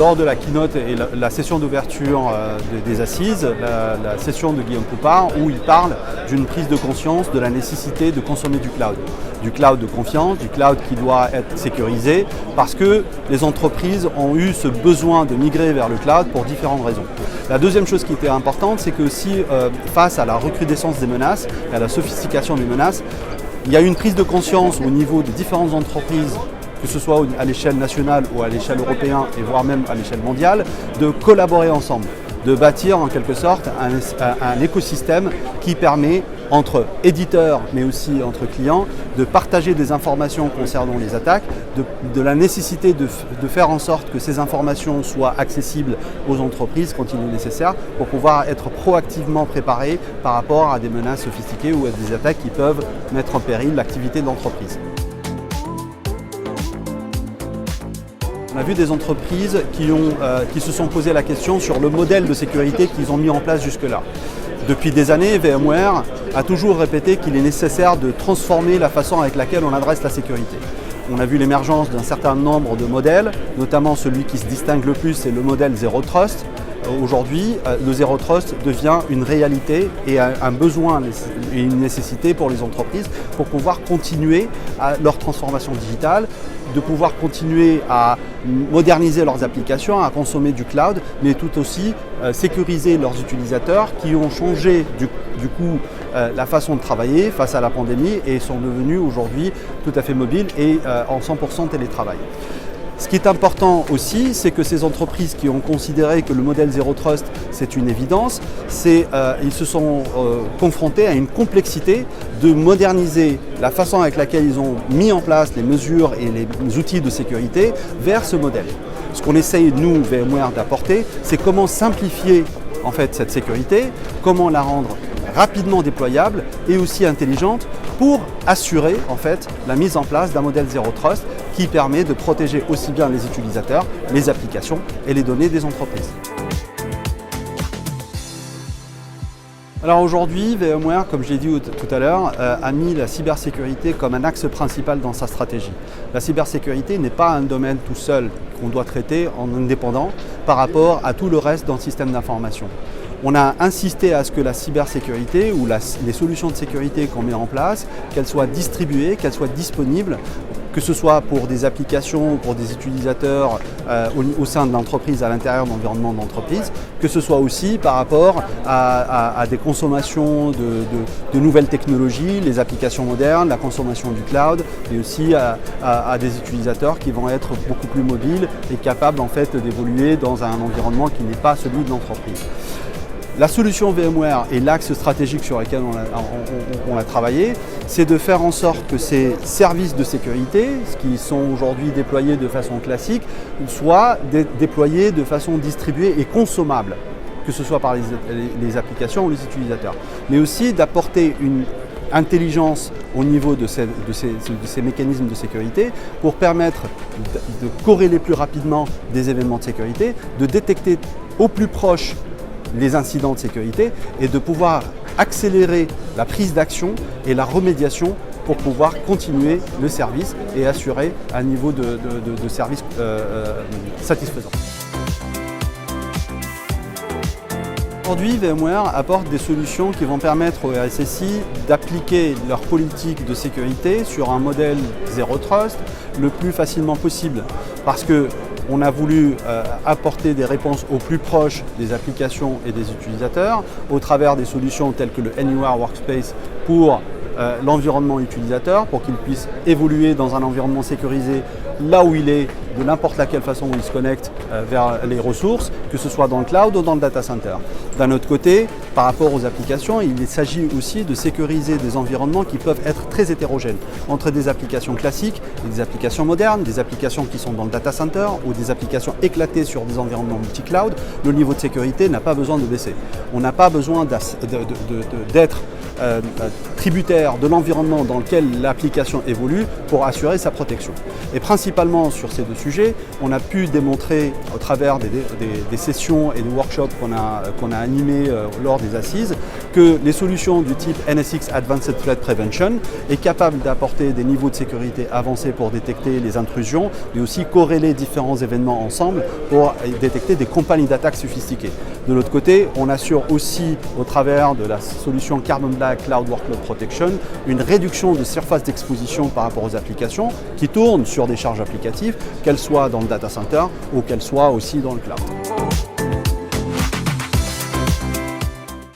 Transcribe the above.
lors de la keynote et la session d'ouverture des assises, la session de Guillaume Poupard, où il parle d'une prise de conscience de la nécessité de consommer du cloud de confiance, du cloud qui doit être sécurisé, parce que les entreprises ont eu ce besoin de migrer vers le cloud pour différentes raisons. La deuxième chose qui était importante, c'est que aussi face à la recrudescence des menaces et à la sophistication des menaces, il y a une prise de conscience au niveau des différentes entreprises, que ce soit à l'échelle nationale ou à l'échelle européenne et voire même à l'échelle mondiale, de collaborer ensemble, de bâtir en quelque sorte un écosystème qui permet entre éditeurs mais aussi entre clients de partager des informations concernant les attaques, de la nécessité de faire en sorte que ces informations soient accessibles aux entreprises quand il est nécessaire pour pouvoir être proactivement préparés par rapport à des menaces sophistiquées ou à des attaques qui peuvent mettre en péril l'activité de l'entreprise. On a vu des entreprises qui se sont posé la question sur le modèle de sécurité qu'ils ont mis en place jusque-là. Depuis des années, VMware a toujours répété qu'il est nécessaire de transformer la façon avec laquelle on adresse la sécurité. On a vu l'émergence d'un certain nombre de modèles, notamment celui qui se distingue le plus, c'est le modèle Zero Trust. Aujourd'hui, le Zero Trust devient une réalité et un besoin et une nécessité pour les entreprises pour pouvoir continuer leur transformation digitale, de pouvoir continuer à moderniser leurs applications, à consommer du cloud, mais tout aussi sécuriser leurs utilisateurs qui ont changé du coup la façon de travailler face à la pandémie et sont devenus aujourd'hui tout à fait mobiles et en 100% télétravail. Ce qui est important aussi, c'est que ces entreprises qui ont considéré que le modèle Zero Trust, c'est une évidence, ils se sont confrontés à une complexité de moderniser la façon avec laquelle ils ont mis en place les mesures et les outils de sécurité vers ce modèle. Ce qu'on essaye, nous, VMware, d'apporter, c'est comment simplifier en fait cette sécurité, comment la rendre rapidement déployable et aussi intelligente pour assurer en fait la mise en place d'un modèle Zero Trust qui permet de protéger aussi bien les utilisateurs, les applications et les données des entreprises. Alors aujourd'hui, VMware, comme j'ai dit tout à l'heure, a mis la cybersécurité comme un axe principal dans sa stratégie. La cybersécurité n'est pas un domaine tout seul qu'on doit traiter en indépendant par rapport à tout le reste dans le système d'information. On a insisté à ce que la cybersécurité ou les solutions de sécurité qu'on met en place, qu'elles soient distribuées, qu'elles soient disponibles, que ce soit pour des applications ou pour des utilisateurs au sein de l'entreprise, à l'intérieur de l'environnement de l'entreprise, que ce soit aussi par rapport à des consommations de nouvelles technologies, les applications modernes, la consommation du cloud, et aussi à des utilisateurs qui vont être beaucoup plus mobiles et capables en fait d'évoluer dans un environnement qui n'est pas celui de l'entreprise. La solution VMware et l'axe stratégique sur lequel on a travaillé, c'est de faire en sorte que ces services de sécurité, qui sont aujourd'hui déployés de façon classique, soient déployés de façon distribuée et consommable, que ce soit par les applications ou les utilisateurs. Mais aussi d'apporter une intelligence au niveau de ces mécanismes de sécurité pour permettre de corréler plus rapidement des événements de sécurité, de détecter au plus proche les incidents de sécurité et de pouvoir accélérer la prise d'action et la remédiation pour pouvoir continuer le service et assurer un niveau de service satisfaisant. Aujourd'hui, VMware apporte des solutions qui vont permettre au RSSI d'appliquer leur politique de sécurité sur un modèle Zero Trust le plus facilement possible parce que on a voulu apporter des réponses au plus proche des applications et des utilisateurs au travers des solutions telles que le Anywhere Workspace pour l'environnement utilisateur, pour qu'il puisse évoluer dans un environnement sécurisé là où il est, de n'importe laquelle façon où il se connecte vers les ressources, que ce soit dans le cloud ou dans le data center. D'un autre côté, par rapport aux applications, il s'agit aussi de sécuriser des environnements qui peuvent être très hétérogènes, entre des applications classiques et des applications modernes, des applications qui sont dans le data center ou des applications éclatées sur des environnements multi-cloud. Le niveau de sécurité n'a pas besoin de baisser. On n'a pas besoin d'être tributaire de l'environnement dans lequel l'application évolue pour assurer sa protection. Et principalement sur ces deux sujets, on a pu démontrer au travers des sessions et des workshops qu'on a animés lors des assises que les solutions du type NSX Advanced Threat Prevention est capable d'apporter des niveaux de sécurité avancés pour détecter les intrusions, mais aussi corréler différents événements ensemble pour détecter des campagnes d'attaques sophistiquées. De l'autre côté, on assure aussi au travers de la solution Carbon Black Cloud Workload Protection une réduction de surface d'exposition par rapport aux applications qui tournent sur des charges applicatives, qu'elles soient dans le data center ou qu'elles soient aussi dans le cloud.